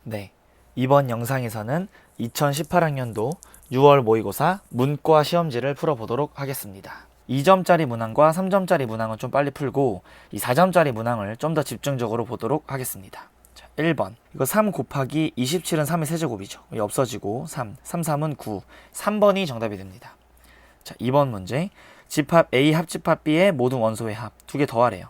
네, 이번 영상에서는 2018학년도 6월 모의고사 문과 시험지를 풀어보도록 하겠습니다. 2점짜리 문항과 3점짜리 문항은 좀 빨리 풀고 이 4점짜리 문항을 좀 더 집중적으로 보도록 하겠습니다. 자, 1번 이거 3 곱하기 27은 3의 세제곱이죠. 이 없어지고 3, 3은 9, 3번이 정답이 됩니다. 자, 2번 문제 집합 A 합집합 B의 모든 원소의 합 두 개 더하래요.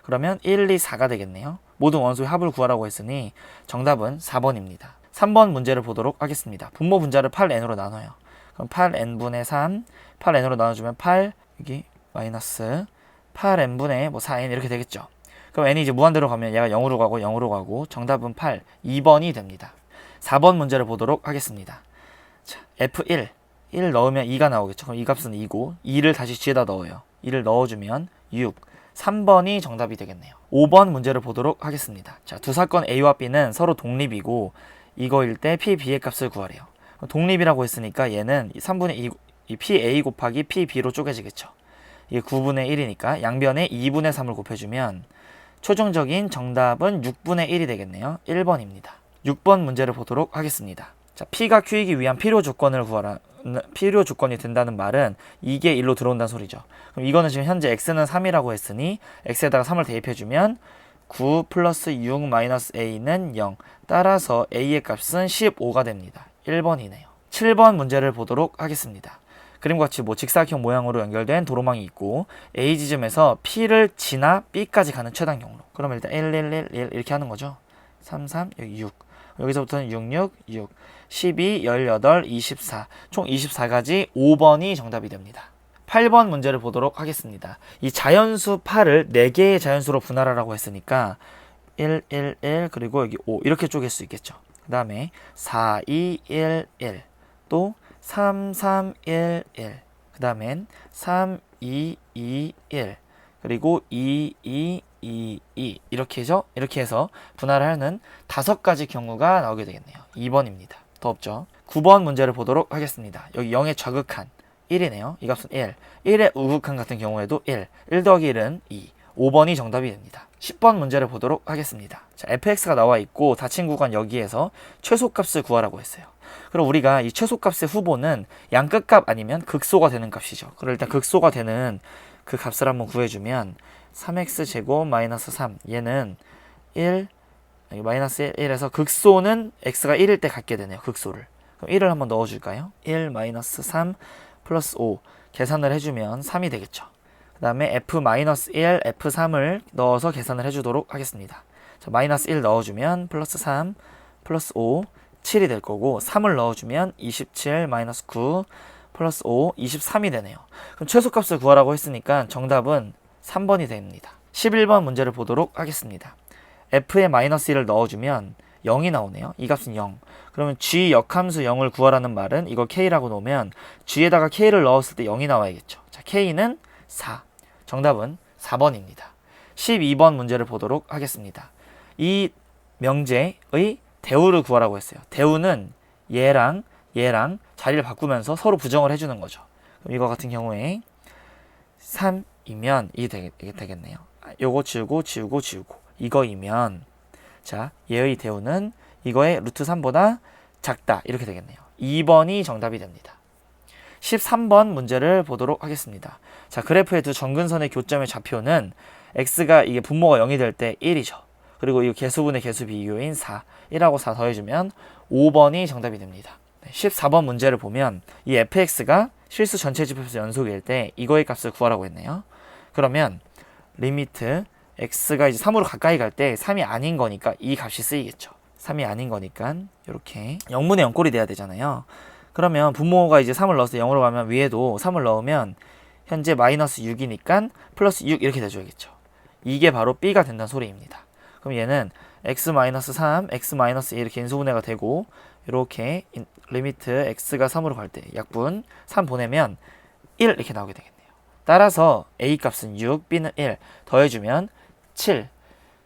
그러면 1, 2, 4가 되겠네요. 모든 원소의 합을 구하라고 했으니 정답은 4번입니다. 3번 문제를 보도록 하겠습니다. 분모 분자를 8n으로 나눠요. 그럼 8n분의 3, 8n으로 나눠주면 8, 여기 마이너스 8n분의 4n 이렇게 되겠죠. 그럼 n이 이제 무한대로 가면 얘가 0으로 가고 0으로 가고 정답은 8, 2번이 됩니다. 4번 문제를 보도록 하겠습니다. 자, F1, 1 넣으면 2가 나오겠죠. 그럼 이 값은 2고 2를 다시 뒤에다 넣어요. 2를 넣어주면 6, 3번이 정답이 되겠네요. 5번 문제를 보도록 하겠습니다. 자, 두 사건 A와 B는 서로 독립이고 이거일 때 P, B의 값을 구하래요. 독립이라고 했으니까 얘는 3분의 2, PA 곱하기 PB로 쪼개지겠죠. 이게 9분의 1이니까 양변에 2분의 3을 곱해주면 최종적인 정답은 6분의 1이 되겠네요. 1번입니다. 6번 문제를 보도록 하겠습니다. 자, P가 Q이기 위한 필요 조건을 구하라. 필요 조건이 된다는 말은 이게 1로 들어온다는 소리죠. 그럼 이거는 지금 현재 x는 3이라고 했으니 x에다가 3을 대입해주면 9 플러스 6 마이너스 a는 0. 따라서 a의 값은 15가 됩니다. 1번이네요. 7번 문제를 보도록 하겠습니다. 그림과 같이 직사각형 모양으로 연결된 도로망이 있고 A 지점에서 P를 지나 B까지 가는 최단 경로. 그러면 일단 1, 1, 1, 1 이렇게 하는 거죠. 3, 3, 여기 6. 여기서부터는 6, 6, 6, 12, 18, 24. 총 24가지 5번이 정답이 됩니다. 8번 문제를 보도록 하겠습니다. 이 자연수 8을 4개의 자연수로 분할하라고 했으니까 1, 1, 1, 그리고 여기 5 이렇게 쪼갤 수 있겠죠. 그 다음에 4, 2, 1, 1, 또 3, 3, 1, 1, 그 다음엔 3, 2, 2, 1, 그리고 2, 2, 2, 2 이렇게 해서 분할을 하는 5가지 경우가 나오게 되겠네요. 2번입니다. 더 없죠. 9번 문제를 보도록 하겠습니다. 여기 0의 좌극한 1이네요. 이 값은 1. 1의 우극한 같은 경우에도 1 더하기 1은 2. 5번이 정답이 됩니다. 10번 문제를 보도록 하겠습니다. 자, fx가 나와 있고 닫힌 구간 여기에서 최소값을 구하라고 했어요. 그럼 우리가 이 최소값의 후보는 양끝값 아니면 극소가 되는 값이죠. 그럼 일단 극소가 되는 그 값을 한번 구해주면 3x제곱 마이너스 3 얘는 1 여기 마이너스 1에서 극소는 x가 1일 때 갖게 되네요. 극소를. 그럼 1을 한번 넣어줄까요? 1 마이너스 3 플러스 5 계산을 해주면 3이 되겠죠. 그 다음에 f-1, f3을 넣어서 계산을 해주도록 하겠습니다. 자, 마이너스 1 넣어주면 플러스 3 플러스 5 7이 될 거고 3을 넣어주면 27 마이너스 9 플러스 5 23이 되네요. 그럼 최소값을 구하라고 했으니까 정답은 3번이 됩니다. 11번 문제를 보도록 하겠습니다. f에 마이너스 1을 넣어주면 0이 나오네요. 이 값은 0. 그러면 g 역함수 0을 구하라는 말은 이걸 k라고 놓으면 g에다가 k를 넣었을 때 0이 나와야겠죠. 자, k는 4. 정답은 4번입니다. 12번 문제를 보도록 하겠습니다. 이 명제의 대우를 구하라고 했어요. 대우는 얘랑 자리를 바꾸면서 서로 부정을 해주는 거죠. 그럼 이거 같은 경우에 3이면 이게 되겠네요. 요거 지우고 이거이면 자, 얘의 대우는 이거의 루트 3보다 작다 이렇게 되겠네요. 2번이 정답이 됩니다. 13번 문제를 보도록 하겠습니다. 자, 그래프의 두 정근선의 교점의 좌표는 x가 이게 분모가 0이 될 때 1이죠. 그리고 이 개수분의 개수 비교인 4, 1하고 4 더해주면 5번이 정답이 됩니다. 14번 문제를 보면 이 fx가 실수 전체 집합수 연속일 때 이거의 값을 구하라고 했네요. 그러면 리미트 x가 이제 3으로 가까이 갈 때 3이 아닌 거니까 이 값이 쓰이겠죠. 3이 아닌 거니까 이렇게 0분의 0꼴이 돼야 되잖아요. 그러면 분모가 이제 3을 넣어서 0으로 가면 위에도 3을 넣으면 현재 마이너스 6이니까 플러스 6 이렇게 돼줘야겠죠. 이게 바로 b가 된다는 소리입니다. 그럼 얘는 x-3, x-1 이렇게 인수분해가 되고 이렇게 리미트 x가 3으로 갈 때 약분 3 보내면 1 이렇게 나오게 되겠네요. 따라서 a 값은 6, b는 1 더해주면 7,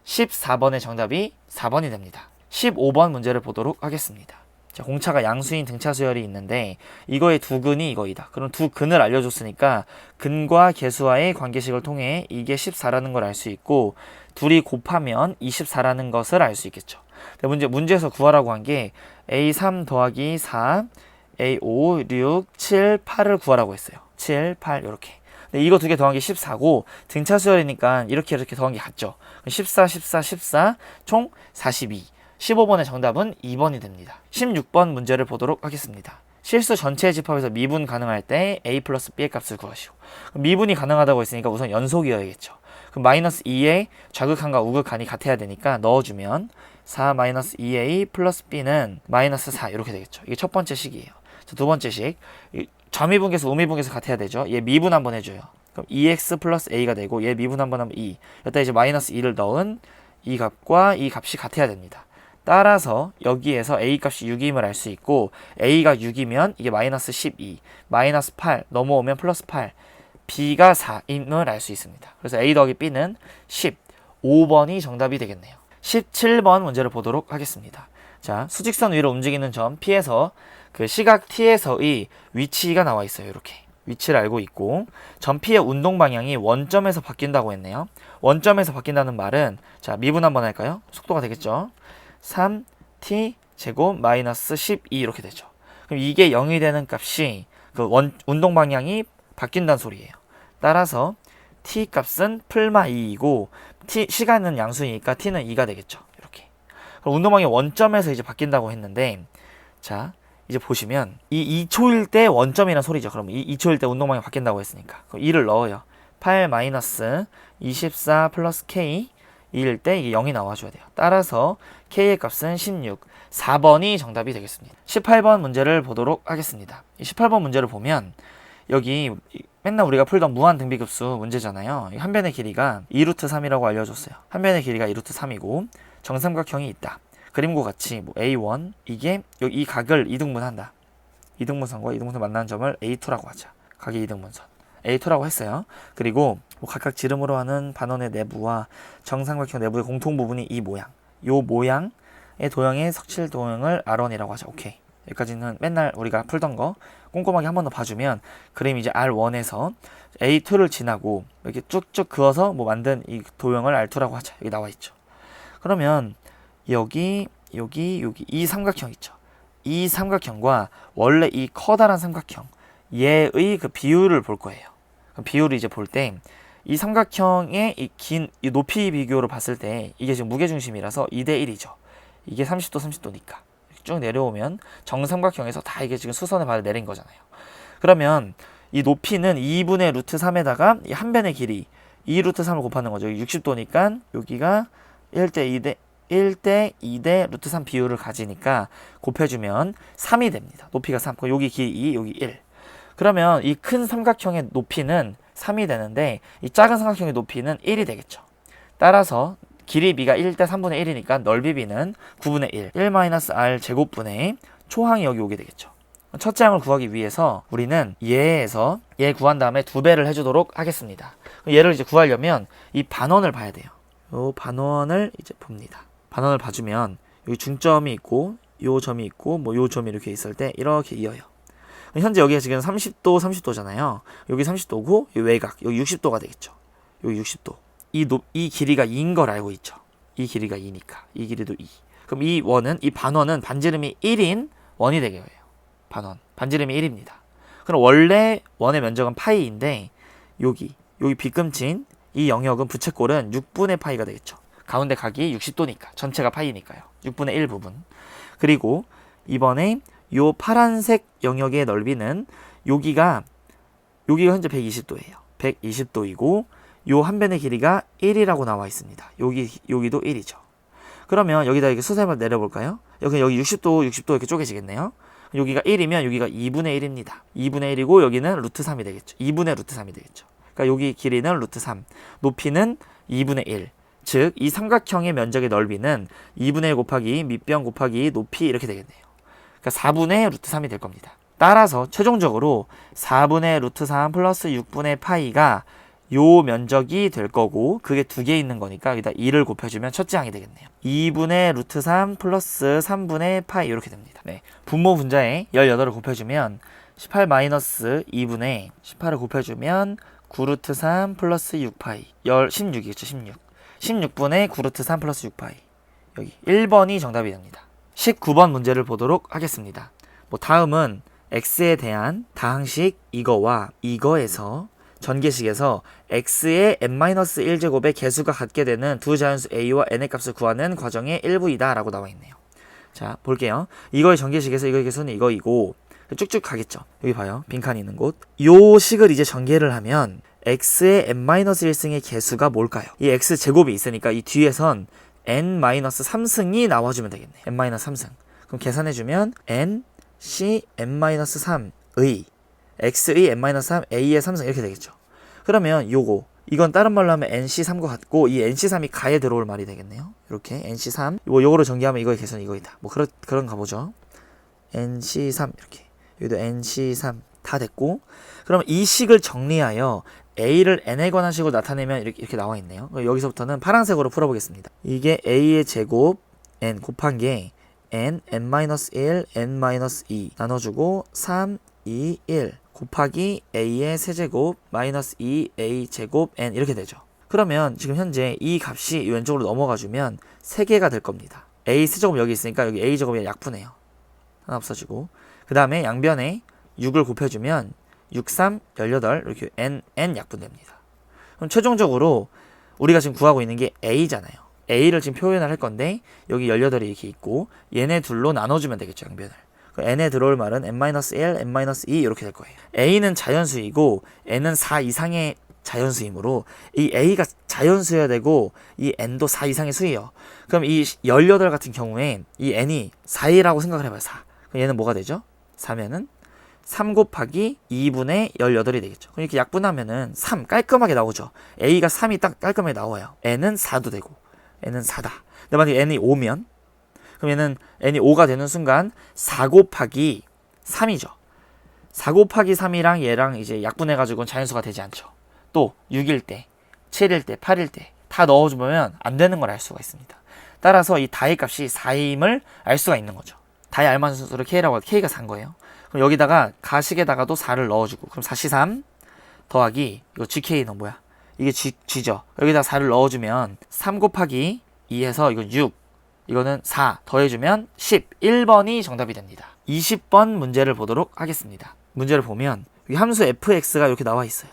14번의 정답이 4번이 됩니다. 15번 문제를 보도록 하겠습니다. 자, 공차가 양수인 등차 수열이 있는데 이거의 두 근이 이거이다. 그럼 두 근을 알려줬으니까 근과 계수와의 관계식을 통해 이게 14라는 걸 알 수 있고 둘이 곱하면 24라는 것을 알 수 있겠죠. 근데 문제에서 구하라고 한 게 A3 더하기 4, A5, 6, 7, 8을 구하라고 했어요. 7, 8 이렇게. 근데 이거 두 개 더한 게 14고 등차 수열이니까 이렇게 더한 게 같죠. 14, 14, 14, 총 42. 15번의 정답은 2번이 됩니다. 16번 문제를 보도록 하겠습니다. 실수 전체의 집합에서 미분 가능할 때 A 플러스 B의 값을 구하시오. 미분이 가능하다고 했으니까 우선 연속이어야겠죠. 그럼 마이너스 2의 좌극한과 우극한이 같아야 되니까 넣어주면 4 마이너스 2A 플러스 B는 마이너스 4 이렇게 되겠죠. 이게 첫 번째 식이에요. 자, 두 번째 식. 좌미분계수 우미분계수 같아야 되죠. 얘 미분 한번 해줘요. 그럼 2x 플러스 a가 되고 얘 미분 한번 하면 2. 여기다 이제 마이너스 2를 넣은 이 값과 이 값이 같아야 됩니다. 따라서 여기에서 a 값이 6임을 알 수 있고 a가 6이면 이게 마이너스 12, 마이너스 8 넘어오면 플러스 8, b가 4임을 알 수 있습니다. 그래서 a 더하기 b는 15번이 정답이 되겠네요. 17번 문제를 보도록 하겠습니다. 자, 수직선 위로 움직이는 점 P에서 그 시각 T에서의 위치가 나와 있어요. 이렇게 위치를 알고 있고 점 P의 운동 방향이 원점에서 바뀐다고 했네요. 원점에서 바뀐다는 말은 자, 미분 한번 할까요? 속도가 되겠죠. 3t 제곱 마이너스 12 이렇게 되죠. 그럼 이게 0이 되는 값이 그 운동 방향이 바뀐다는 소리예요. 따라서 t 값은 풀마 2이고 t 시간은 양수이니까 t는 2가 되겠죠. 이렇게. 그럼 운동 방향이 원점에서 이제 바뀐다고 했는데 자, 이제 보시면 이 2초일 때 원점이라는 소리죠. 그럼 이 2초일 때 운동 방향이 바뀐다고 했으니까 그럼 2를 넣어요. 8 마이너스 24 플러스 k 2일 때 이게 0이 나와줘야 돼요. 따라서 k의 값은 16, 4번이 정답이 되겠습니다. 18번 문제를 보도록 하겠습니다. 18번 문제를 보면 여기 맨날 우리가 풀던 무한 등비급수 문제잖아요. 한 변의 길이가 2루트 3이라고 알려줬어요. 한 변의 길이가 2루트 3이고 정삼각형이 있다. 그림과 같이 뭐 A1 이게 여기 이 각을 이등분한다. 이등분선과 이등분선 만나는 점을 A2라고 하자. 각이 이등분선 A2라고 했어요. 그리고 뭐 각각 지름으로 하는 반원의 내부와 정삼각형 내부의 공통 부분이 이 모양. 요 모양의 도형의 석칠 도형을 R1이라고 하자. 오케이. 여기까지는 맨날 우리가 풀던 거 꼼꼼하게 한 번 더 봐주면 그림이 이제 R1에서 A2를 지나고 이렇게 쭉쭉 그어서 뭐 만든 이 도형을 R2라고 하자. 여기 나와 있죠. 그러면 여기 이 삼각형 있죠. 이 삼각형과 원래 이 커다란 삼각형 얘의 그 비율을 볼 거예요. 비율을 이제 볼 때 이 삼각형의 이 높이 비교로 봤을 때 이게 지금 무게중심이라서 2대 1이죠. 이게 30도 30도니까 쭉 내려오면 정삼각형에서 다 이게 지금 수선의 발을 내린 거잖아요. 그러면 이 높이는 2분의 루트 3에다가 이 한 변의 길이 2 루트 3을 곱하는 거죠. 60도니까 여기가 1대 2대 루트 3 비율을 가지니까 곱해주면 3이 됩니다. 높이가 3. 여기 길이 2, 여기 1. 그러면 이 큰 삼각형의 높이는 3이 되는데 이 작은 삼각형의 높이는 1이 되겠죠. 따라서 길이 b가 1대 3분의 1이니까 넓이 b는 9분의 1. 1-r 제곱분의 초항이 여기 오게 되겠죠. 첫째 항을 구하기 위해서 우리는 얘에서 얘 구한 다음에 2배를 해주도록 하겠습니다. 얘를 이제 구하려면 이 반원을 봐야 돼요. 요 반원을 이제 봅니다. 반원을 봐주면 여기 중점이 있고 요 점이 있고 뭐 요 점이 이렇게 있을 때 이렇게 이어요. 현재 여기가 지금 30도 30도잖아요. 여기 30도고 이 외곽 여기 60도가 되겠죠. 여기 60도. 이 길이가 2인 걸 알고 있죠. 이 길이가 2니까 이 길이도 2. 그럼 이 원은 이 반원은 반지름이 1인 원이 되게 해요. 반원 반지름이 1입니다. 그럼 원래 원의 면적은 파이인데 여기 빗금친 이 영역은 부채꼴은 6분의 파이가 되겠죠. 가운데 각이 60도니까 전체가 파이니까요. 6분의 1 부분. 그리고 이번에 요 파란색 영역의 넓이는 여기가 현재 120도예요. 120도이고 요 한 변의 길이가 1이라고 나와 있습니다. 여기도 1이죠. 그러면 여기다 이렇게 수셈을 내려볼까요? 여기 60도 이렇게 쪼개지겠네요. 여기가 1이면 여기가 2분의 1입니다. 2분의 1이고 여기는 루트 3이 되겠죠. 2분의 루트 3이 되겠죠. 그러니까 여기 길이는 루트 3, 높이는 2분의 1. 즉, 이 삼각형의 면적의 넓이는 2분의 1 곱하기 밑변 곱하기 높이 이렇게 되겠네요. 그러니까 4분의 루트 3이 될 겁니다. 따라서 최종적으로 4분의 루트 3 플러스 6분의 파이가 요 면적이 될 거고 그게 두 개 있는 거니까 여기다 2를 곱해주면 첫째 항이 되겠네요. 2분의 루트 3 플러스 3분의 파이 이렇게 됩니다. 네, 분모 분자에 18을 곱해주면 18 마이너스 2분의 18을 곱해주면 9루트 3 플러스 6파이 16이겠죠. 16분의 9루트 3 플러스 6파이 여기 1번이 정답이 됩니다. 19번 문제를 보도록 하겠습니다. 다음은 x에 대한 다항식 이거와 이거에서 전개식에서 x의 n-1제곱의 개수가 같게 되는 두 자연수 a와 n의 값을 구하는 과정의 일부이다 라고 나와 있네요. 자, 볼게요. 이거의 전개식에서 이거의 개수는 이거이고 쭉쭉 가겠죠. 여기 봐요. 빈칸이 있는 곳. 요 식을 이제 전개를 하면 x의 n-1승의 개수가 뭘까요? 이 x제곱이 있으니까 이 뒤에선 n-3승이 나와주면 되겠네. n-3승. 그럼 계산해주면 n c n-3의 x의 n-3 a의 3승 이렇게 되겠죠. 그러면 이건 다른 말로 하면 nc3과 같고 이 nc3이 가에 들어올 말이 되겠네요. 이렇게 nc3 요거로 전개하면 이거의 개수는 이거이다. 그런가 보죠. nc3 이렇게 여기도 nc3 다 됐고, 그러면 이 식을 정리하여 a를 n에 관한 식으로 나타내면 이렇게 나와 있네요. 여기서부터는 파란색으로 풀어보겠습니다. 이게 a의 제곱 n 곱한 게 n-1 n-2 나눠주고 3 2 1 곱하기 a의 세제곱 마이너스 2a 제곱 n 이렇게 되죠. 그러면 지금 현재 이 값이 왼쪽으로 넘어가주면 3개가 될 겁니다. a 세제곱 여기 있으니까 여기 a 제곱이 약분해요. 하나 없어지고, 그 다음에 양변에 6을 곱해주면 6, 3, 18 이렇게 n 약분됩니다. 그럼 최종적으로 우리가 지금 구하고 있는 게 a잖아요. a를 지금 표현을 할 건데 여기 18이 이렇게 있고 얘네 둘로 나눠주면 되겠죠, 양변을. n에 들어올 말은 n-1, n-2 이렇게 될 거예요. a는 자연수이고 n은 4 이상의 자연수이므로 이 a가 자연수여야 되고 이 n도 4 이상의 수예요. 그럼 이 18 같은 경우에 이 n이 4이라고 생각을 해봐요. 4. 그럼 얘는 뭐가 되죠? 4면은 3 곱하기 2분의 18이 되겠죠. 그럼 이렇게 약분하면은 3 깔끔하게 나오죠. a가 3이 딱 깔끔하게 나와요. n은 4도 되고 n은 4다. 근데 만약에 n이 5면 그럼 얘는 n이 5가 되는 순간 4 곱하기 3이죠. 4 곱하기 3이랑 얘랑 이제 약분해가지고는 자연수가 되지 않죠. 또 6일 때, 7일 때, 8일 때 다 넣어주면 안 되는 걸 알 수가 있습니다. 따라서 이 다의 값이 4임을 알 수가 있는 거죠. 다의 알맞은 수를 k라고 하고 k가 4인 거예요. 그럼 여기다가 가식에다가도 4를 넣어주고, 그럼 4C3 더하기 이거 gk는 뭐야? 이게 g죠. 여기다가 4를 넣어주면 3 곱하기 2해서 이건 6, 이거는 4 더해주면 10, 1번이 정답이 됩니다. 20번 문제를 보도록 하겠습니다. 문제를 보면 이 함수 fx가 이렇게 나와 있어요.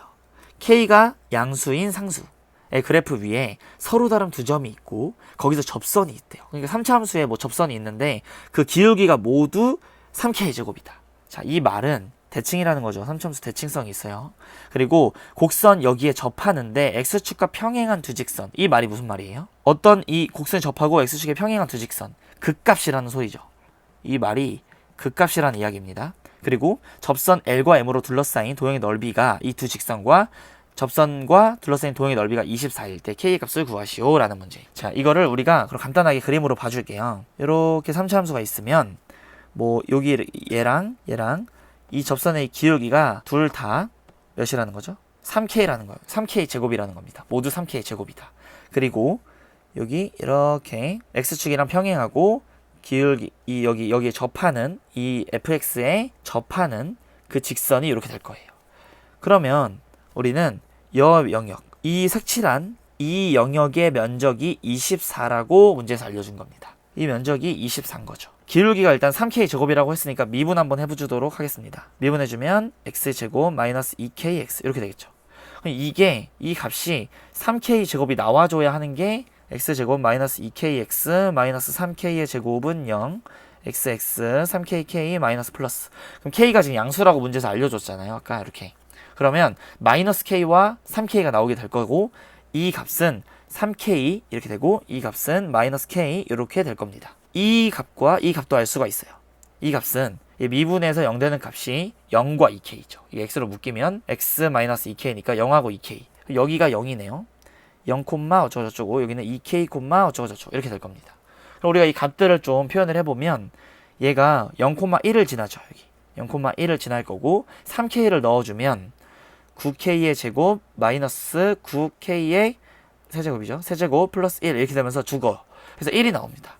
k가 양수인 상수의 그래프 위에 서로 다른 두 점이 있고 거기서 접선이 있대요. 그러니까 3차 함수에 접선이 있는데 그 기울기가 모두 3k제곱이다. 자, 이 말은 대칭이라는 거죠. 3차 함수 대칭성이 있어요. 그리고 곡선 여기에 접하는데 x축과 평행한 두 직선. 이 말이 무슨 말이에요? 어떤 이 곡선이 접하고 x축에 평행한 두 직선. 극값이라는 소리죠. 이 말이 극값이라는 이야기입니다. 그리고 접선 L과 M으로 둘러싸인 도형의 넓이가 이 두 직선과 접선과 둘러싸인 도형의 넓이가 24일 때 K의 값을 구하시오 라는 문제. 자, 이거를 우리가 그럼 간단하게 그림으로 봐줄게요. 이렇게 3차 함수가 있으면 여기 얘랑 이 접선의 기울기가 둘 다 몇이라는 거죠? 3K라는 거예요. 3K 제곱이라는 겁니다. 모두 3K 제곱이다. 그리고 여기 이렇게 X축이랑 평행하고 기울기 여기에 접하는 이 fx에 접하는 그 직선이 이렇게 될 거예요. 그러면 우리는 영역, 이 색칠한 이 영역의 면적이 24라고 문제에서 알려준 겁니다. 이 면적이 24인 거죠. 기울기가 일단 3k 제곱이라고 했으니까 미분 한번 해주도록 하겠습니다. 미분해주면 x제곱 마이너스 2kx 이렇게 되겠죠. 그럼 이 값이 3k 제곱이 나와줘야 하는 게 x제곱 마이너스 2kx 마이너스 3k의 제곱은 0 xx 3kk 마이너스 플러스. 그럼 k가 지금 양수라고 문제에서 알려줬잖아요. 아까 이렇게. 그러면 마이너스 k와 3k가 나오게 될 거고 이 값은 3k 이렇게 되고 이 값은 마이너스 k 이렇게 될 겁니다. 이 값과 이 값도 알 수가 있어요. 이 값은 미분에서 0 되는 값이 0과 2k죠. 이 x로 묶이면 x 마이너스 2k니까 0하고 2k. 여기가 0이네요. 0, 어쩌고저쩌고 여기는 2k, 어쩌고저쩌고 이렇게 될 겁니다. 그럼 우리가 이 값들을 좀 표현을 해보면 얘가 0,1을 지나죠. 여기 0,1을 지날 거고 3k를 넣어주면 9k의 제곱 마이너스 9k의 세제곱이죠. 세제곱 플러스 1 이렇게 되면서 죽어. 그래서 1이 나옵니다.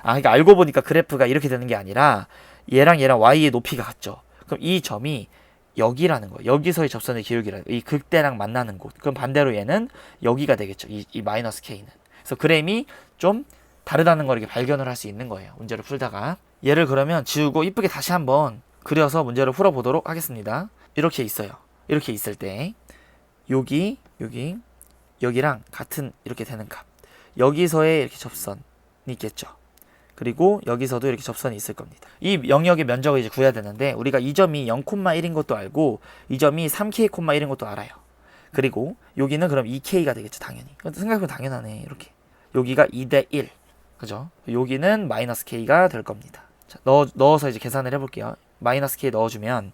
그러니까 알고 보니까 그래프가 이렇게 되는 게 아니라 얘랑 y의 높이가 같죠. 그럼 이 점이 여기라는 거예요. 여기서의 접선의 기울기라는 거예요. 이 극대랑 만나는 곳. 그럼 반대로 얘는 여기가 되겠죠. 이 마이너스 k는. 그래서 그램이 좀 다르다는 걸 이렇게 발견을 할 수 있는 거예요. 문제를 풀다가. 얘를 그러면 지우고 이쁘게 다시 한번 그려서 문제를 풀어보도록 하겠습니다. 이렇게 있어요. 이렇게 있을 때 여기랑 같은 이렇게 되는 값. 여기서의 이렇게 접선이 있겠죠. 그리고 여기서도 이렇게 접선이 있을 겁니다. 이 영역의 면적을 이제 구해야 되는데 우리가 이 점이 0,1인 것도 알고 이 점이 3k, 1인 것도 알아요. 그리고 여기는 그럼 2k가 되겠죠. 당연히. 생각해보면 당연하네. 이렇게. 여기가 2대 1. 그죠? 여기는 마이너스 k가 될 겁니다. 자, 넣어서 이제 계산을 해볼게요. 마이너스 k 넣어주면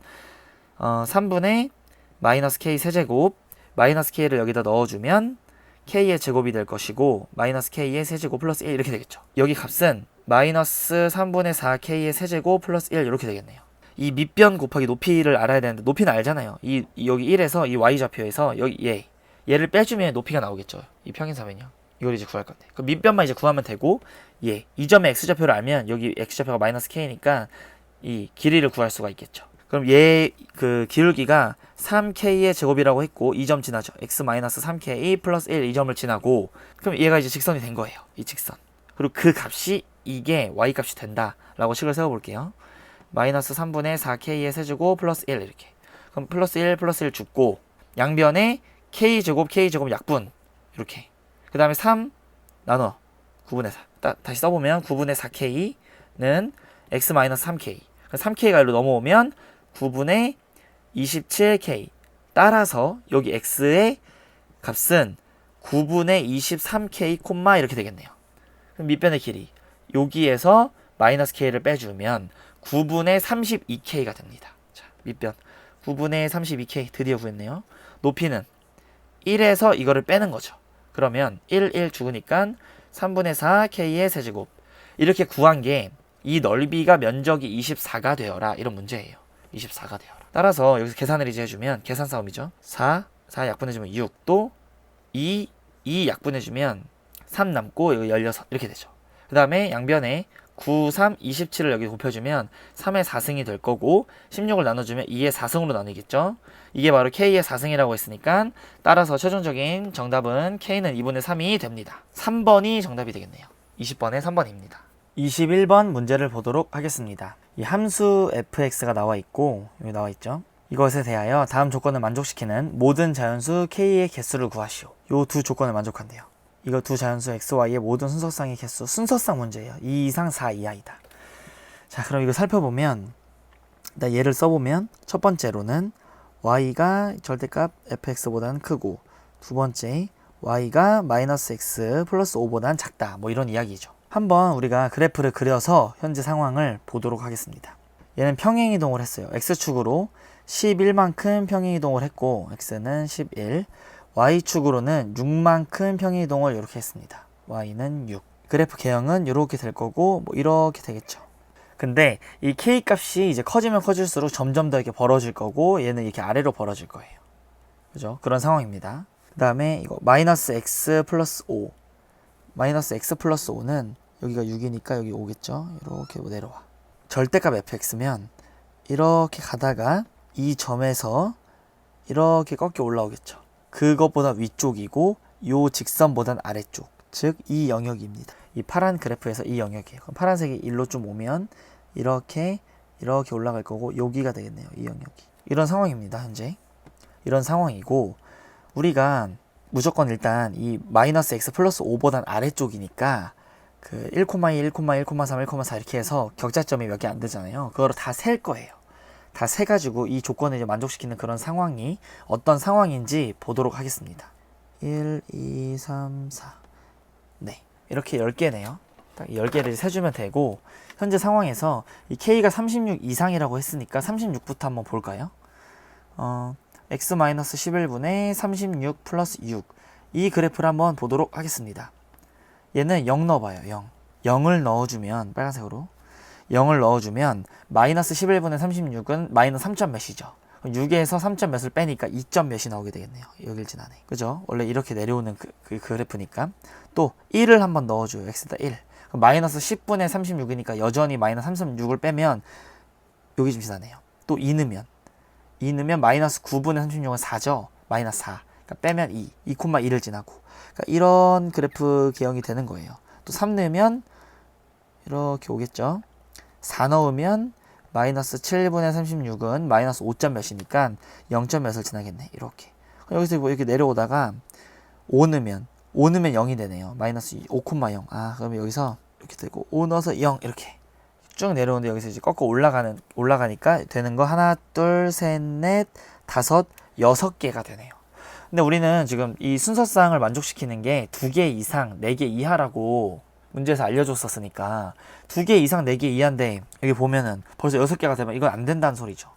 3분의 마이너스 k 세제곱 마이너스 k를 여기다 넣어주면 k의 제곱이 될 것이고 마이너스 k의 세제곱 플러스 1 이렇게 되겠죠. 여기 값은 마이너스 3분의 4k의 세제곱 플러스 1 이렇게 되겠네요. 이 밑변 곱하기 높이를 알아야 되는데 높이는 알잖아요. 여기 1에서 이 y좌표에서 여기 얘를 빼주면 높이가 나오겠죠. 이 평행사면요. 이걸 이제 구할 건데 그 밑변만 이제 구하면 되고 이 점의 x좌표를 알면 여기 x좌표가 마이너스 k니까 이 길이를 구할 수가 있겠죠. 그럼 그 기울기가 3k의 제곱이라고 했고 이 점 지나죠. x 마이너스 3k 플러스 1 이 점을 지나고 그럼 얘가 이제 직선이 된 거예요. 이 직선. 그리고 그 값이 이게 y 값이 된다 라고 식을 세워볼게요. 마이너스 3분의 4k의 세제곱 플러스 1 이렇게. 그럼 플러스 1 플러스 1 줍고 양변에 k제곱 약분 이렇게. 그 다음에 3 나눠 9분의 4. 다시 써보면 9분의 4k는 x 마이너스 3k. 3k가 일로 넘어오면 9분의 27k. 따라서 여기 x의 값은 9분의 23k, 이렇게 되겠네요. 그럼 밑변의 길이. 여기에서 마이너스 k를 빼주면 9분의 32k가 됩니다. 자, 밑변. 9분의 32k 드디어 구했네요. 높이는 1에서 이거를 빼는 거죠. 그러면 1 죽으니까 3분의 4k의 세제곱. 이렇게 구한 게 이 넓이가 면적이 24가 되어라. 이런 문제예요. 24가 되어라. 따라서 여기서 계산을 이제 해주면 계산 싸움이죠. 4 약분해주면 6 또 2 약분해주면 3 남고 여기 16 이렇게 되죠. 그 다음에 양변에 9, 3, 27을 여기 곱혀주면 3의 4승이 될 거고 16을 나눠주면 2의 4승으로 나누겠죠. 이게 바로 k의 4승이라고 했으니까 따라서 최종적인 정답은 k는 2분의 3이 됩니다. 3번이 정답이 되겠네요. 20번에 3번입니다. 21번 문제를 보도록 하겠습니다. 이 함수 fx가 나와 있고 여기 나와 있죠. 이것에 대하여 다음 조건을 만족시키는 모든 자연수 k의 개수를 구하시오. 요 두 조건을 만족한대요. 이거 두 자연수 xy의 모든 순서쌍의 개수, 순서쌍 문제예요. 2 이상 4 이하이다. 자, 그럼 이거 살펴보면 일단 얘를 써보면 첫 번째로는 y가 절대값 fx보다는 크고 두 번째 y가 마이너스 x 플러스 5보다는 작다. 뭐 이런 이야기죠. 한번 우리가 그래프를 그려서 현재 상황을 보도록 하겠습니다. 얘는 평행이동을 했어요. x축으로 11만큼 평행이동을 했고 x는 11, y축으로는 6만큼 평행이동을 이렇게 했습니다. y는 6. 그래프 개형은 이렇게 될 거고 뭐 이렇게 되겠죠. 근데 이 k 값이 이제 커지면 커질수록 점점 더 이렇게 벌어질 거고 얘는 이렇게 아래로 벌어질 거예요. 그죠? 그런 상황입니다. 그 다음에 이거 마이너스 x 플러스 5 마이너스 x 플러스 5는 여기가 6이니까 여기 5겠죠. 이렇게 내려와. 절대값 fx면 이렇게 가다가 이 점에서 이렇게 꺾여 올라오겠죠. 그것보다 위쪽이고 요 직선보단 아래쪽, 즉 이 영역입니다. 이 파란 그래프에서 이 영역이에요. 그럼 파란색이 일로 좀 오면 이렇게 올라갈 거고 여기가 되겠네요. 이 영역이. 이런 상황입니다. 현재 이런 상황이고 우리가 무조건 일단 이 마이너스 x 플러스 5보단 아래쪽이니까 그 1,2, 1,1, 1,3, 1,4 이렇게 해서 격자점이 몇 개 안 되잖아요. 그거를 다 셀 거예요. 다 세가지고 이 조건을 이제 만족시키는 그런 상황이 어떤 상황인지 보도록 하겠습니다. 1, 2, 3, 4. 네. 이렇게 10개네요. 딱 10개를 세주면 되고, 현재 상황에서 이 K가 36 이상이라고 했으니까 36부터 한번 볼까요? x-11분의 36 플러스 6. 이 그래프를 한번 보도록 하겠습니다. 얘는 0 넣어봐요. 0. 0을 넣어주면, 빨간색으로. 0을 넣어주면 마이너스 11분의 36은 마이너스 3점 몇이죠. 6에서 3점 몇을 빼니까 2점 몇이 나오게 되겠네요. 여길 지나네. 그죠? 원래 이렇게 내려오는 그 그래프니까. 또 1을 한번 넣어줘요. x에다 1. 그럼 마이너스 10분의 36이니까 여전히 마이너스 36을 빼면 여기 좀 지나네요. 또 2 넣으면 마이너스 9분의 36은 4죠. 마이너스 4. 그러니까 빼면 2. 2,2를 지나고. 그러니까 이런 그래프 개형이 되는 거예요. 또 3 넣으면 이렇게 오겠죠. 4 넣으면 마이너스 7분의 36은 마이너스 5점 몇이니까 0점 몇을 지나겠네. 이렇게. 여기서 뭐 이렇게 내려오다가 5 넣으면 0이 되네요. 마이너스 5,0. 아, 그러면 여기서 이렇게 되고 5 넣어서 0 이렇게 쭉 내려오는데 여기서 이제 꺾어 올라가니까 되는 거 하나, 둘, 셋, 넷, 다섯, 6개가 되네요. 근데 우리는 지금 이 순서상을 만족시키는 게 2개 이상, 4개 이하라고 문제에서 알려줬었으니까 2개 이상, 4개 이하인데 여기 보면은 벌써 6개가 되면 이건 안 된다는 소리죠.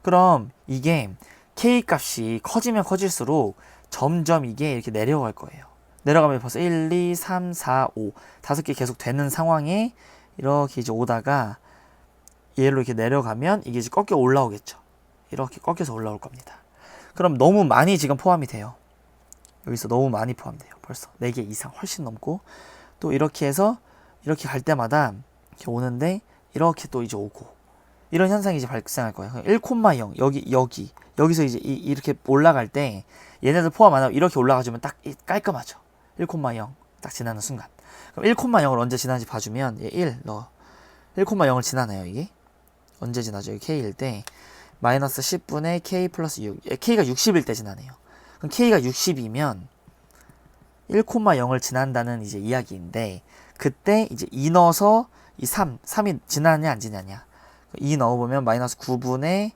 그럼 이게 K 값이 커지면 커질수록 점점 이게 이렇게 내려갈 거예요. 내려가면 벌써 1, 2, 3, 4, 5 5개 계속 되는 상황에 이렇게 이제 오다가 얘로 이렇게 내려가면 이게 이제 꺾여 올라오겠죠. 이렇게 꺾여서 올라올 겁니다. 그럼 너무 많이 지금 포함이 돼요. 여기서 너무 많이 포함돼요. 벌써 4개 이상 훨씬 넘고 또 이렇게 해서 이렇게 갈 때마다 이렇게 오는데 이렇게 또 이제 오고 이런 현상이 이제 발생할 거예요. 1,0 여기서 이제 이렇게 올라갈 때 얘네들 포함 안 하고 이렇게 올라가주면 딱 깔끔하죠. 1,0 딱 지나는 순간. 그럼 1,0을 언제 지나는지 봐주면 1 넣어. 1,0을 지나네요. 이게 언제 지나죠? K일 때 마이너스 10분의 K 플러스 6 K가 60일 때 지나네요. 그럼 K가 60이면 1,0을 지난다는 이제 이야기인데 그때 이제 2 넣어서 이 3이 지나냐 안 지나냐 2 넣어보면 마이너스 9분의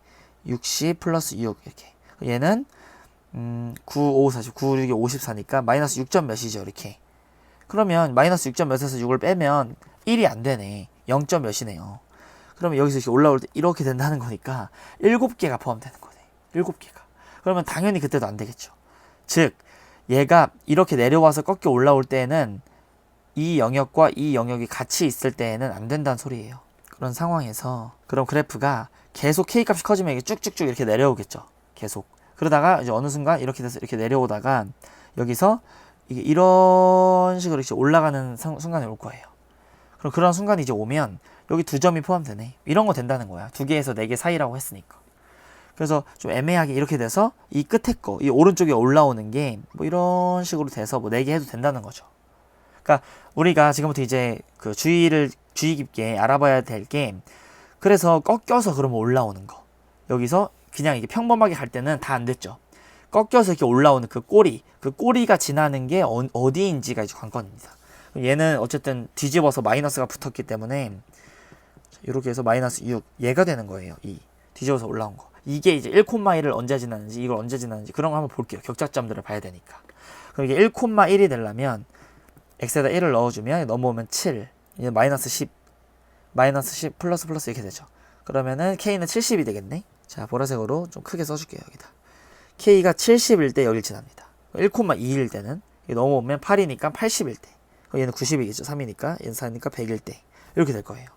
60 플러스 6 이렇게 얘는 9, 5, 40, 9, 6이 54니까 마이너스 6점 몇이죠 이렇게. 그러면 마이너스 6점 몇에서 6을 빼면 1이 안 되네. 0점 몇이네요. 그러면 여기서 이렇게 올라올 때 이렇게 된다는 거니까 7개가 포함되는 거네. 7개가. 그러면 당연히 그때도 안 되겠죠. 즉 얘가 이렇게 내려와서 꺾여 올라올 때에는 이 영역과 이 영역이 같이 있을 때에는 안 된다는 소리예요. 그런 상황에서 그럼 그래프가 계속 K 값이 커지면 이게 쭉쭉쭉 이렇게 내려오겠죠. 계속. 그러다가 이제 어느 순간 이렇게 돼서 이렇게 내려오다가 여기서 이게 이런 식으로 이제 올라가는 순간이 올 거예요. 그럼 그런 순간이 이제 오면 여기 2점이 포함되네. 이런 거 된다는 거야. 2개에서 4개 사이라고 했으니까. 그래서 좀 애매하게 이렇게 돼서 이 끝에 거, 이 오른쪽에 올라오는 게 뭐 이런 식으로 돼서 뭐 4개 해도 된다는 거죠. 그러니까 우리가 지금부터 이제 그 주의 깊게 알아봐야 될 게 그래서 꺾여서 그러면 올라오는 거. 여기서 그냥 이게 평범하게 갈 때는 다 안 됐죠. 꺾여서 이렇게 올라오는 그 꼬리가 지나는 게 어디인지가 이제 관건입니다. 얘는 어쨌든 뒤집어서 마이너스가 붙었기 때문에 이렇게 해서 마이너스 6 얘가 되는 거예요. 이 뒤집어서 올라온 거. 이게 이제 1,1을 언제 지나는지 이걸 언제 지나는지 그런 거 한번 볼게요. 격자점들을 봐야 되니까. 그럼 이게 1,1이 되려면 x에다 1을 넣어주면 넘어오면 7 이제 마이너스 10 플러스 이렇게 되죠. 그러면은 k는 70이 되겠네. 자 보라색으로 좀 크게 써줄게요. 여기다 k가 70일 때 여길 지납니다. 1,2일 때는 넘어오면 8이니까 80일 때 얘는 90이겠죠. 3이니까 얘는 4니까 100일 때 이렇게 될 거예요.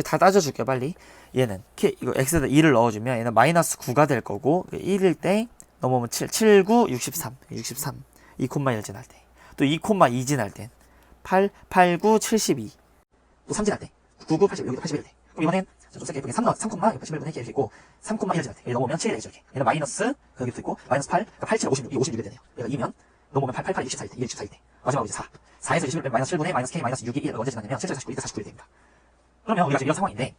다 따져줄게요. 빨리. 얘는 이거 x에다 2를 넣어주면 얘는 마이너스 9가 될 거고 1일 때 넘어오면 7, 9, 63 2,1 지날 때 또 2,2 지날 땐 8, 9, 72 또 3 지날 때 9, 80 여기도 81일 때 그럼 이번엔 좀 세게 예쁘게 81분의 K 이렇게 있고 3,1 지날 때 얘 넘어오면 7이 되죠. 이렇게 얘는 마이너스 여기도 있고 마이너스 8, 그러니까 8, 7, 56 이 56이 되네요. 얘가 2면 넘어오면 8, 8, 24일 때 24일 때 마지막으로 이제 4에서 21 마이너스 7분의 마이너스 K 마이너스 6이 1 언제 지났냐면 7, 49, 49일 됩니다. 그러면 우리가 지금 이런 상황인데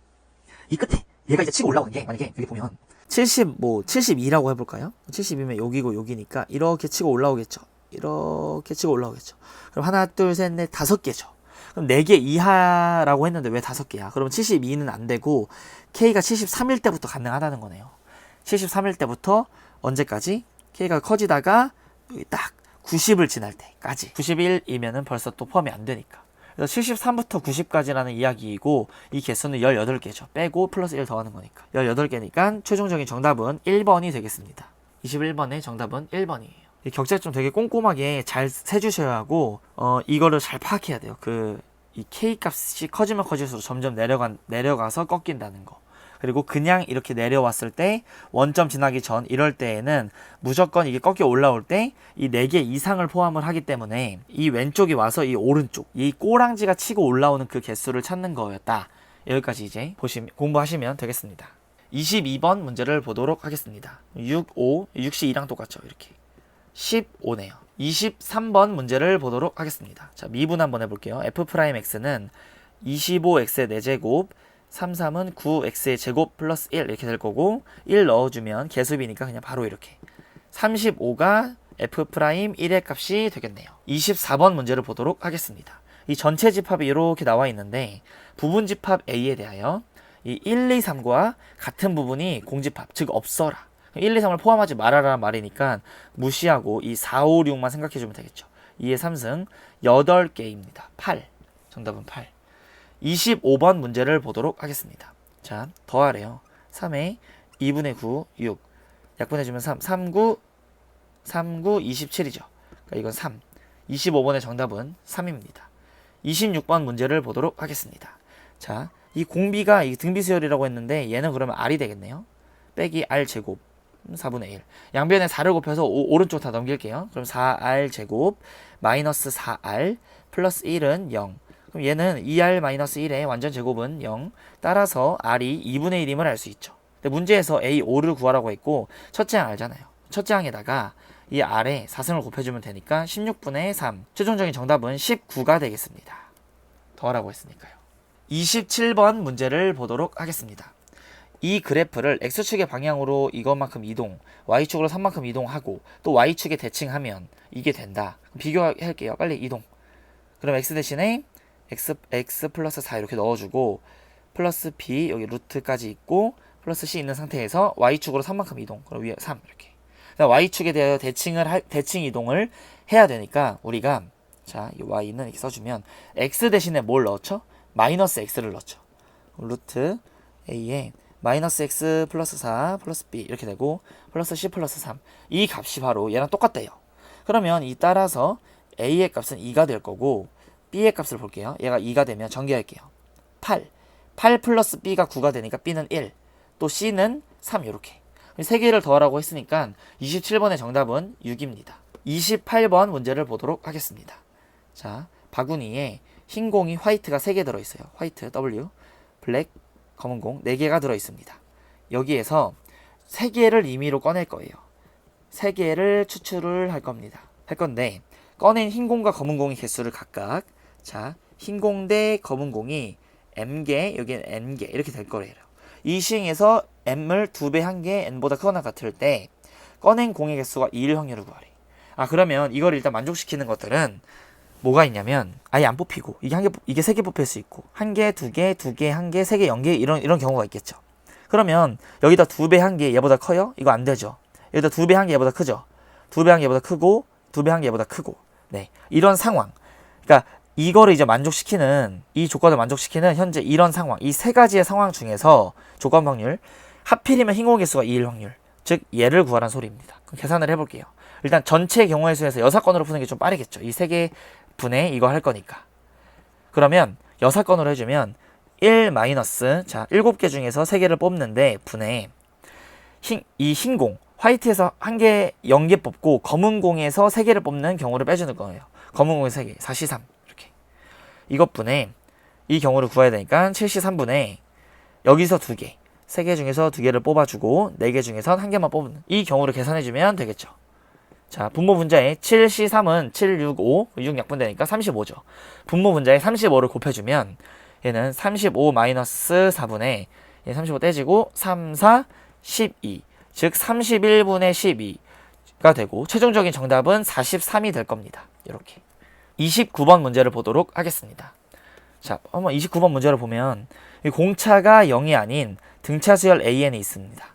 이 끝에 얘가 이제 치고 올라오는 게 만약에 여기 보면 72라고 해볼까요? 70이면 여기고 여기니까 이렇게 치고 올라오겠죠. 이렇게 치고 올라오겠죠. 그럼 하나, 둘, 셋, 넷, 5개죠. 그럼 4개 이하라고 했는데 왜 5개야? 그럼 72는 안 되고 K가 73일 때부터 가능하다는 거네요. 73일 때부터 언제까지? K가 커지다가 여기 딱 90을 지날 때까지. 91이면은 벌써 또 포함이 안 되니까. 그래서 73부터 90까지라는 이야기이고 이 개수는 18개죠. 빼고 플러스 1 더하는 거니까. 18개니까 최종적인 정답은 1번이 되겠습니다. 21번의 정답은 1번이에요. 이 격자점 되게 꼼꼼하게 잘 세주셔야 하고 이거를 잘 파악해야 돼요. 이 K 값이 커지면 커질수록 점점 내려가서 꺾인다는 거. 그리고 그냥 이렇게 내려왔을 때 원점 지나기 전 이럴 때에는 무조건 이게 꺾여 올라올 때 이 4개 이상을 포함을 하기 때문에 이 왼쪽이 와서 이 오른쪽 이 꼬랑지가 치고 올라오는 그 개수를 찾는 거였다. 여기까지 이제 공부하시면 되겠습니다. 22번 문제를 보도록 하겠습니다. 6, 5, 6시 2랑 똑같죠. 이렇게 15네요. 23번 문제를 보도록 하겠습니다. 자, 미분 한번 해볼게요. f'x는 25x의 4제곱 33은 9x의 제곱 플러스 1 이렇게 될 거고 1 넣어주면 개수비니까 그냥 바로 이렇게 35가 f'1의 값이 되겠네요. 24번 문제를 보도록 하겠습니다. 이 전체 집합이 이렇게 나와 있는데 부분 집합 A에 대하여 이 1, 2, 3과 같은 부분이 공집합, 즉 없어라. 1, 2, 3을 포함하지 말아라는 말이니까 무시하고 이 4, 5, 6만 생각해주면 되겠죠. 2의 3승 8개입니다. 8. 정답은 8. 25번 문제를 보도록 하겠습니다. 자, 더하래요. 3에 2분의 9, 6. 약분해주면 3. 3, 9, 27이죠. 그러니까 이건 3. 25번의 정답은 3입니다. 26번 문제를 보도록 하겠습니다. 자, 이 공비가 이 등비수열이라고 했는데 얘는 그러면 R이 되겠네요. 빼기 R제곱 4분의 1. 양변에 4를 곱해서 오른쪽 다 넘길게요. 그럼 4R 제곱 마이너스 4R 플러스 1은 0. 그럼 얘는 2R 마이너스 1의 완전 제곱은 0. 따라서 R이 2분의 1임을 알 수 있죠. 근데 문제에서 A5를 구하라고 했고 첫째 항 알잖아요. 첫째 항에다가 이 R에 4승을 곱해주면 되니까 16분의 3. 최종적인 정답은 19가 되겠습니다. 더하라고 했으니까요. 27번 문제를 보도록 하겠습니다. 이 그래프를 X축의 방향으로 이것만큼 이동, Y축으로 3만큼 이동하고 또 Y축에 대칭하면 이게 된다. 비교할게요. 빨리 이동. 그럼 X 대신에 X 플러스 4 이렇게 넣어주고 플러스 B 여기 루트까지 있고 플러스 C 있는 상태에서 Y축으로 3만큼 이동. 그럼 위에 3 이렇게. Y축에 대하여 대칭 이동을 해야 되니까 우리가 자, 이 Y는 이렇게 써주면 X 대신에 뭘 넣었죠? 마이너스 X를 넣었죠. 루트 A에 마이너스 X 플러스 4 플러스 B 이렇게 되고 플러스 C 플러스 3. 이 값이 바로 얘랑 똑같대요. 그러면 이 따라서 A의 값은 2가 될 거고 B의 값을 볼게요. 얘가 2가 되면 전개할게요. 8 플러스 B가 9가 되니까 B는 1. 또 C는 3 이렇게. 3개를 더하라고 했으니까 27번의 정답은 6입니다. 28번 문제를 보도록 하겠습니다. 자, 바구니에 흰 공이 화이트가 3개 들어있어요. 화이트, W, 블랙, 검은 공 4개가 들어있습니다. 여기에서 3개를 임의로 꺼낼 거예요. 3개를 추출을 할 겁니다. 할 건데 꺼낸 흰 공과 검은 공의 개수를 각각 자, 흰 공 대 검은 공이 M개, 여기는 N개 이렇게 될 거예요. 이 시행에서 M을 2배 한 개 N보다 크거나 같을 때 꺼낸 공의 개수가 2일 확률을 구하래. 그러면 이걸 일단 만족시키는 것들은 뭐가 있냐면 아예 안 뽑히고 이게 3개 뽑힐 수 있고 1개, 2개, 2개, 1개, 3개, 0개 이런 경우가 있겠죠. 그러면 여기다 2배 한 개 얘보다 커요? 이거 안 되죠. 여기다 2배 한 개 얘보다 크죠. 2배 한 개 얘보다 크고 2배 한 개 얘보다 크고 네 이런 상황. 그러니까 이거를 이제 만족시키는 이 조건을 만족시키는 현재 이런 상황 이 3가지의 상황 중에서 조건 확률 하필이면 흰 공의 개수가 2일 확률 즉 얘를 구하라는 소리입니다. 그럼 계산을 해볼게요. 일단 전체 경우의 수에서 여사건으로 푸는 게 좀 빠르겠죠. 이 3개 분의 이거 할 거니까. 그러면 여사건으로 해주면 1 마이너스 자 7개 중에서 3개를 뽑는데 분의 이 흰 공 화이트에서 1개 0개 뽑고 검은 공에서 3개를 뽑는 경우를 빼주는 거예요. 검은 공에서 3개 4C3 이렇게 이것 분의 이 경우를 구해야 되니까 7C3분의 여기서 2개 3개 중에서 2개를 뽑아주고 4개 중에서 1개만 뽑는 이 경우를 계산해주면 되겠죠. 자, 분모 분자에 7C3은 7, 6, 5, 6 약분되니까 35죠. 분모 분자에 35를 곱해주면 얘는 35 마이너스 4분의 얘 35 떼지고 3, 4, 12 즉 31분의 12가 되고 최종적인 정답은 43이 될 겁니다. 이렇게 29번 문제를 보도록 하겠습니다. 자, 한번 29번 문제를 보면 이 공차가 0이 아닌 등차 수열 AN이 있습니다.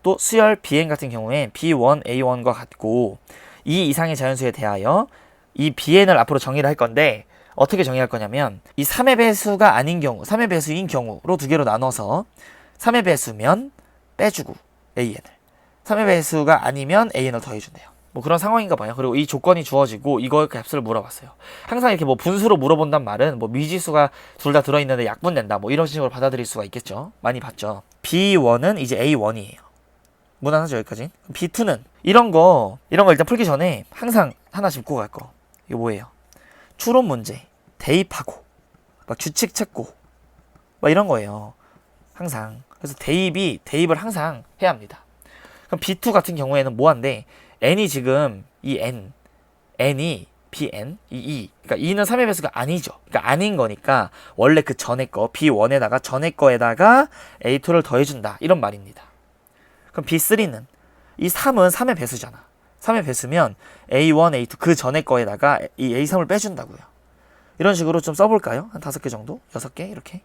또 수열 BN 같은 경우에 B1, A1과 같고 이 이상의 자연수에 대하여 이 BN을 앞으로 정의를 할 건데 어떻게 정의할 거냐면 이 3의 배수가 아닌 경우, 3의 배수인 경우로 2개로 나눠서 3의 배수면 빼주고 AN을 3의 배수가 아니면 AN을 더해준대요. 뭐 그런 상황인가 봐요. 그리고 이 조건이 주어지고 이거 값을 물어봤어요. 항상 이렇게 뭐 분수로 물어본단 말은 뭐 미지수가 둘 다 들어있는데 약분된다 뭐 이런 식으로 받아들일 수가 있겠죠. 많이 봤죠. B1은 이제 A1이에요. 무난하죠 여기까지. B2는 이런 거 일단 풀기 전에 항상 하나 짚고 갈 거. 이거 뭐예요? 추론 문제 대입하고 막 규칙 찾고 막 이런 거예요. 항상. 그래서 대입을 항상 해야 합니다. 그럼 B2 같은 경우에는 뭐한데 N이 지금 이 N이 bn 이 2. 그러니까 2는 3의 배수가 아니죠. 그러니까 아닌 거니까 원래 그 전에 거 b1에다가 전에 거에다가 a2를 더해준다 이런 말입니다. 그럼 b3는 이 3은 3의 배수잖아. 3의 배수면 a1, a2 그 전에 거에다가 이 a3을 빼준다고요. 이런 식으로 좀 써볼까요? 한 5개 정도? 6개? 이렇게.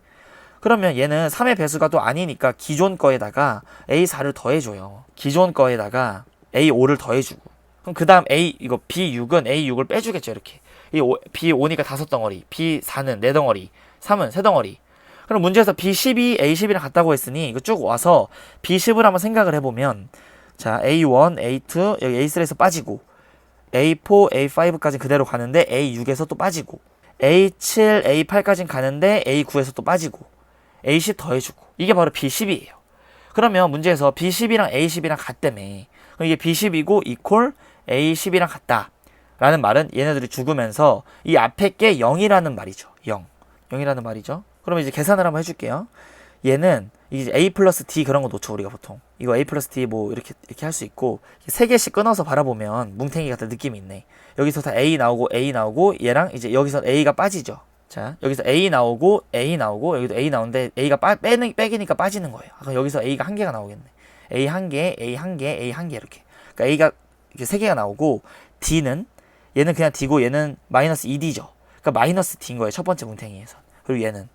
그러면 얘는 3의 배수가 또 아니니까 기존 거에다가 a4를 더해줘요. 기존 거에다가 a5를 더해주고. 그럼 그 다음 이거 b6은 a6을 빼주겠죠. 이렇게. b5니까 5덩어리, b4는 4덩어리, 3은 3덩어리. 그럼 문제에서 b12, a12랑 같다고 했으니 이거 쭉 와서 b10을 한번 생각을 해보면 자, A1, A2, 여기 A3에서 빠지고 A4, A5까지 그대로 가는데 A6에서 또 빠지고 A7, A8까지 가는데 A9에서 또 빠지고 A10 더해주고 이게 바로 B10이에요. 그러면 문제에서 B10이랑 A10이랑 같다며. 그럼 이게 B10이고 이퀄 A10이랑 같다 라는 말은 얘네들이 죽으면서 이 앞에 게 0이라는 말이죠. 0이라는 말이죠. 그럼 이제 계산을 한번 해줄게요. 얘는 이제 A 플러스 D 그런 거 놓쳐 우리가 보통 이거 A 플러스 D 뭐 이렇게 할 수 있고 3개씩 끊어서 바라보면 뭉탱이 같은 느낌이 있네. 여기서 다 A 나오고 얘랑 이제 여기서 A가 빠지죠. 자 여기서 A 나오고 여기도 A 나오는데 A가 빼기니까 빠지는 거예요. 그럼 여기서 A가 한 개가 나오겠네. A 한 개, A 한 개, A 한 개 이렇게. 그러니까 A가 이렇게 3개가 나오고 D는 얘는 그냥 D고 얘는 마이너스 2D죠. 그러니까 마이너스 D인 거예요. 첫 번째 뭉탱이에서. 그리고 얘는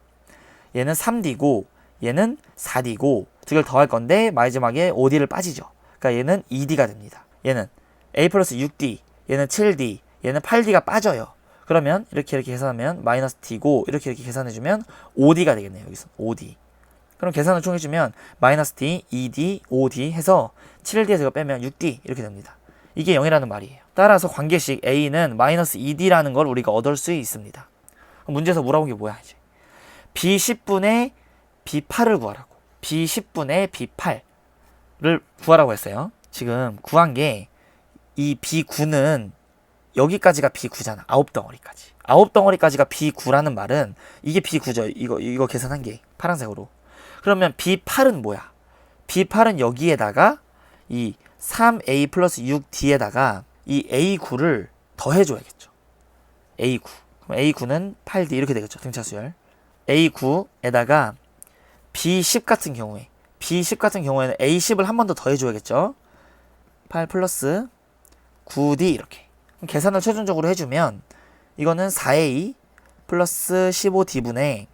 3D고 얘는 4D고 두 개를 더할 건데 마지막에 5D를 빠지죠. 그러니까 얘는 2D가 됩니다. 얘는 A 플러스 6D, 얘는 7D, 얘는 8D가 빠져요. 그러면 이렇게 계산하면 마이너스 D고 이렇게 계산해주면 5D가 되겠네요. 여기서 5D. 그럼 계산을 총 해주면 마이너스 D, 2D, 5D 해서 7D에서 이거 빼면 6D 이렇게 됩니다. 이게 0이라는 말이에요. 따라서 관계식 A는 마이너스 2D라는 걸 우리가 얻을 수 있습니다. 문제에서 물어본 게 뭐야 이제 B10분의 B8을 구하라고. B10분의 B8를 구하라고 했어요. 지금 구한 게 이 B9는 여기까지가 B9잖아. 9덩어리까지. 9덩어리까지가 B9라는 말은 이게 B9죠. 이거 계산한 게 파란색으로. 그러면 B8은 뭐야? B8은 여기에다가 이 3A 플러스 6D에다가 이 A9를 더해줘야겠죠. A9. 그럼 A9는 8D 이렇게 되겠죠. 등차수열. A9에다가 B10 같은 경우에는 A10을 한 번 더 더해줘야겠죠. 8 플러스 9D 이렇게. 계산을 최종적으로 해주면 이거는 4A 플러스 15D분의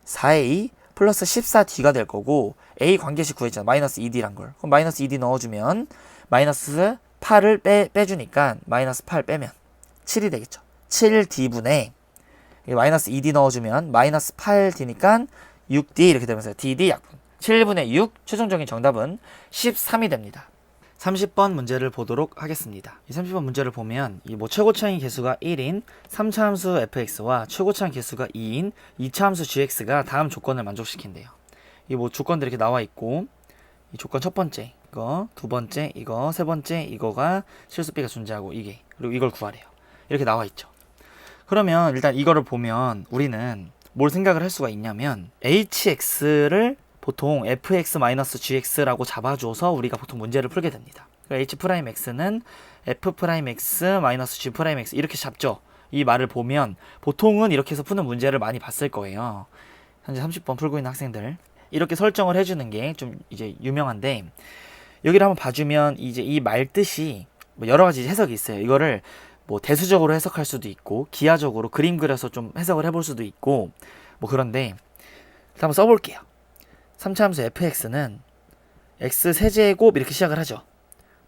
4A 플러스 14D가 될 거고 A 관계식 구했잖아. 마이너스 2D란 걸. 그럼 마이너스 2D 넣어주면 마이너스 8을 빼주니까 마이너스 8 빼면 7이 되겠죠. 7D분의 마이너스 2D 넣어주면 마이너스 8D니까 6D 이렇게 되면서 DD 약분 7분의 6 최종적인 정답은 13이 됩니다. 30번 문제를 보도록 하겠습니다. 이 30번 문제를 보면 이 최고차항의 개수가 1인 3차 함수 fx와 최고차항 개수가 2인 2차 함수 gx가 다음 조건을 만족시킨대요. 이 조건들이 이렇게 나와 있고 이 조건 첫 번째 이거, 두 번째 이거, 세 번째 이거가 실수비가 존재하고 이게 그리고 이걸 구하래요. 이렇게 나와 있죠. 그러면 일단 이거를 보면 우리는 뭘 생각을 할 수가 있냐면 hx를 보통 fx-gx라고 잡아줘서 우리가 보통 문제를 풀게 됩니다. h'x는 f'x-g'x 이렇게 잡죠. 이 말을 보면 보통은 이렇게 해서 푸는 문제를 많이 봤을 거예요. 현재 30번 풀고 있는 학생들 이렇게 설정을 해주는 게 좀 이제 유명한데 여기를 한번 봐주면 이제 이 말 뜻이 여러 가지 해석이 있어요. 이거를 대수적으로 해석할 수도 있고 기하적으로 그림 그려서 좀 해석을 해볼 수도 있고 그런데 한번 써볼게요. 3차 함수 fx는 x 세제곱 이렇게 시작을 하죠.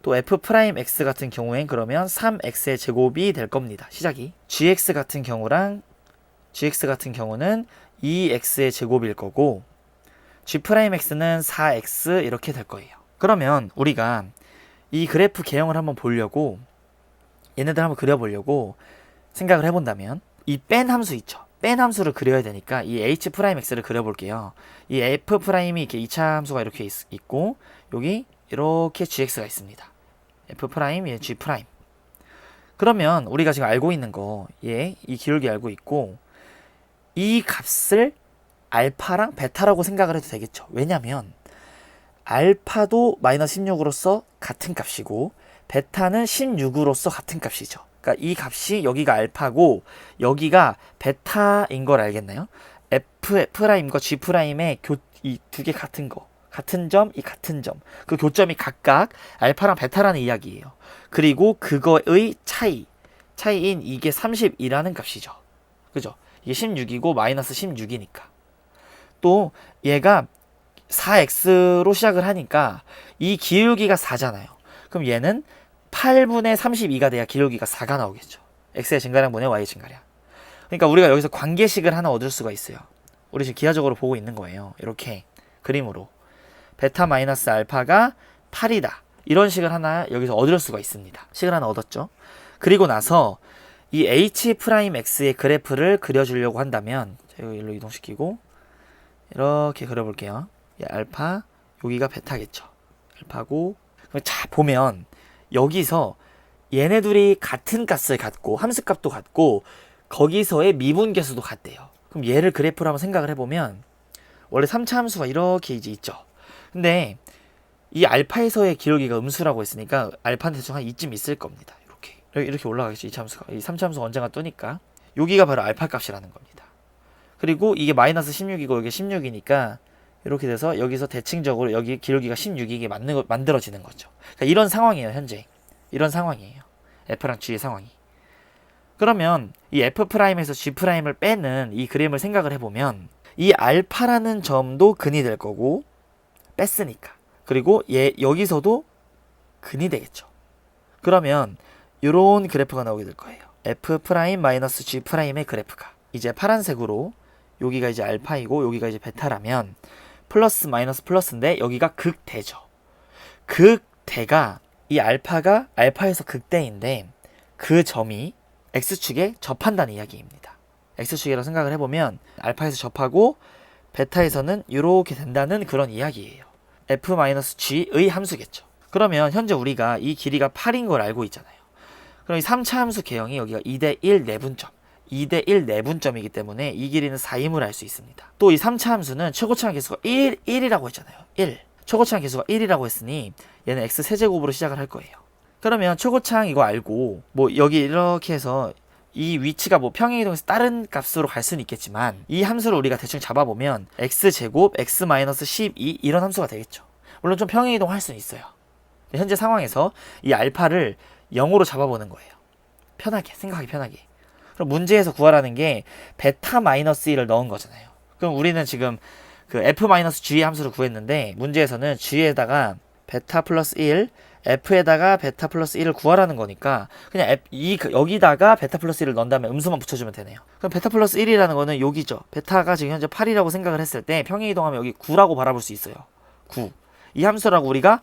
또 f'x 같은 경우엔 그러면 3x의 제곱이 될 겁니다. 시작이. gx 같은 경우는 2x의 제곱일 거고 g'x는 4x 이렇게 될 거예요. 그러면 우리가 이 그래프 개형을 한번 보려고 얘네들 한번 그려보려고 생각을 해본다면 이 뺀 함수 있죠. 뺀 함수를 그려야 되니까 이 h'x를 그려볼게요. 이 f'이 이렇게 2차 함수가 이렇게 있고 여기 이렇게 gx가 있습니다. f', g'. 그러면 우리가 지금 알고 있는 거 이 기울기 알고 있고 이 값을 알파랑 베타라고 생각을 해도 되겠죠. 왜냐면 알파도 마이너스 16으로서 같은 값이고 베타는 16으로서 같은 값이죠. 그러니까 이 값이 여기가 알파고 여기가 베타인 걸 알겠나요? F'과 G'의 이 두 개 같은 거. 같은 점, 이 같은 점. 그 교점이 각각 알파랑 베타라는 이야기예요. 그리고 그거의 차이인 이게 32라는 값이죠. 그죠? 이게 16이고 마이너스 16이니까. 또 얘가 4x로 시작을 하니까 이 기울기가 4잖아요. 그럼 얘는 8분의 32가 돼야 기울기가 4가 나오겠죠. x의 증가량분의 y의 증가량. 그러니까 우리가 여기서 관계식을 하나 얻을 수가 있어요. 우리 지금 기하적으로 보고 있는 거예요. 이렇게 그림으로. 베타 마이너스 알파가 8이다. 이런 식을 하나 여기서 얻을 수가 있습니다. 식을 하나 얻었죠. 그리고 나서 이 h'x의 그래프를 그려주려고 한다면 제가 일로 이동시키고 이렇게 그려볼게요. 알파, 여기가 베타겠죠. 알파고. 자, 보면 여기서 얘네 둘이 같은 값을 갖고 함수값도 같고 거기서의 미분계수도 같대요. 그럼 얘를 그래프로 한번 생각을 해보면 원래 3차 함수가 이렇게 이제 있죠. 근데 이 알파에서의 기울기가 음수라고 했으니까 알파는 대충 한 이쯤 있을 겁니다. 이렇게 올라가겠죠. 2차 함수가. 이 3차 함수가 언젠가 뜨니까 여기가 바로 알파 값이라는 겁니다. 그리고 이게 마이너스 16이고 여기 16이니까 이렇게 돼서 여기서 대칭적으로 여기 기울기가 16이게 만들어지는 거죠. 그러니까 이런 상황이에요. 현재 이런 상황이에요. F랑 G의 상황이. 그러면 이 F'에서 G'을 빼는 이 그림을 생각을 해보면 이 알파라는 점도 근이 될 거고 뺐으니까. 그리고 얘 여기서도 근이 되겠죠. 그러면 이런 그래프가 나오게 될 거예요. F'-G'의 그래프가 이제 파란색으로 여기가 이제 알파이고 여기가 이제 베타라면 플러스 마이너스 플러스인데 여기가 극대죠. 극대가 이 알파가 알파에서 극대인데 그 점이 x축에 접한다는 이야기입니다. x축이라고 생각을 해보면 알파에서 접하고 베타에서는 이렇게 된다는 그런 이야기예요. f-g의 함수겠죠. 그러면 현재 우리가 이 길이가 8인 걸 알고 있잖아요. 그럼 이 3차 함수 개형이 여기가 2대1 내분점 2대1 내분점이기 때문에 이 길이는 4임을 알 수 있습니다. 또 이 3차 함수는 최고차항 계수가 1이라고 했잖아요. 1. 최고차항 계수가 1이라고 했으니 얘는 x 세제곱으로 시작을 할 거예요. 그러면 최고차항 이거 알고 뭐 여기 이렇게 해서 이 위치가 뭐 평행이동에서 다른 값으로 갈 수는 있겠지만 이 함수를 우리가 대충 잡아보면 x제곱 x-12 이런 함수가 되겠죠. 물론 좀 평행이동 할 수는 있어요. 현재 상황에서 이 알파를 0으로 잡아보는 거예요. 편하게 생각하기 편하게. 그럼 문제에서 구하라는 게 베타-1을 넣은 거잖아요. 그럼 우리는 지금 그 f-g의 함수를 구했는데 문제에서는 g에다가 베타 플러스 1 f에다가 베타 플러스 1을 구하라는 거니까 그냥 여기다가 베타 플러스 1을 넣은 다음에 음수만 붙여주면 되네요. 그럼 베타 플러스 1이라는 거는 여기죠. 베타가 지금 현재 8이라고 생각을 했을 때 평행이동하면 여기 9라고 바라볼 수 있어요. 9. 이 함수라고 우리가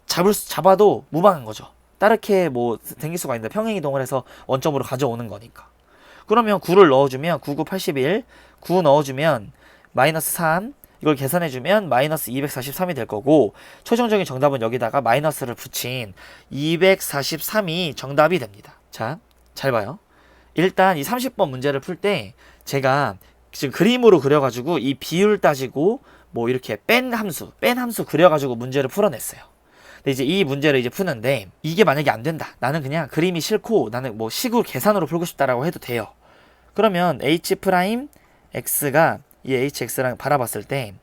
잡아도 무방한 거죠. 다르게 뭐 생길 수가 있는데 평행이동을 해서 원점으로 가져오는 거니까. 그러면 9를 넣어주면 9, 9, 81 9 넣어주면 마이너스 3 이걸 계산해주면 마이너스 243이 될 거고 최종적인 정답은 여기다가 마이너스를 붙인 243이 정답이 됩니다. 자, 잘 봐요. 일단 이 30번 문제를 풀 때 제가 지금 그림으로 그려가지고 이 비율 따지고 뭐 이렇게 뺀 함수 그려가지고 문제를 풀어냈어요. 근데 이제 이 문제를 이제 푸는데 이게 만약에 안 된다. 나는 그냥 그림이 싫고 나는 뭐 식으로 계산으로 풀고 싶다라고 해도 돼요. 그러면 h'x가 이 hx랑 바라봤을 때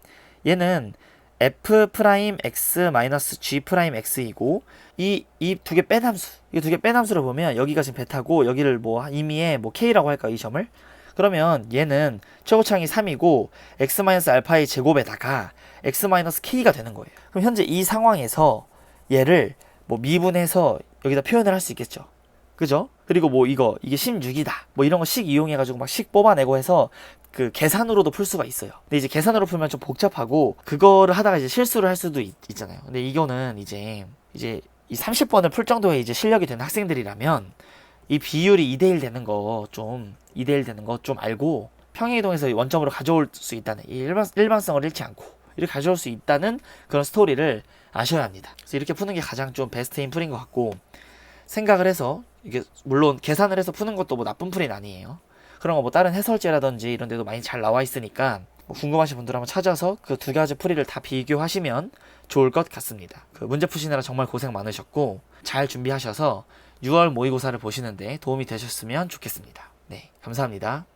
얘는 f'x-g'x이고 이 두 개 뺀 함수 이 두 개 뺀 함수를 보면 여기가 지금 베타고 여기를 뭐 임의의 뭐 k라고 할까 이 점을 그러면 얘는 최고차항이 3이고 x-알파의 제곱에다가 x-k가 되는 거예요. 그럼 현재 이 상황에서 얘를 뭐 미분해서 여기다 표현을 할 수 있겠죠. 그죠? 그리고 뭐 이게 16이다. 뭐 이런 거 식 이용해가지고 막 식 뽑아내고 해서 그 계산으로도 풀 수가 있어요. 근데 이제 계산으로 풀면 좀 복잡하고 그거를 하다가 이제 실수를 할 수도 있잖아요. 근데 이거는 이제 이 30번을 풀 정도의 이제 실력이 되는 학생들이라면 이 비율이 2대1 되는 거 좀 2대1 되는 거 좀 알고 평행이동에서 원점으로 가져올 수 있다는 이 일반성을 잃지 않고 이렇게 가져올 수 있다는 그런 스토리를 아셔야 합니다. 그래서 이렇게 푸는 게 가장 좀 베스트인 풀인 것 같고 생각을 해서 이게 물론 계산을 해서 푸는 것도 뭐 나쁜 풀이는 아니에요. 그런 거 뭐 다른 해설제라든지 이런 데도 많이 잘 나와 있으니까 뭐 궁금하신 분들 한번 찾아서 그 두 가지 풀이를 다 비교하시면 좋을 것 같습니다. 그 문제 푸시느라 정말 고생 많으셨고 잘 준비하셔서 6월 모의고사를 보시는데 도움이 되셨으면 좋겠습니다. 네, 감사합니다.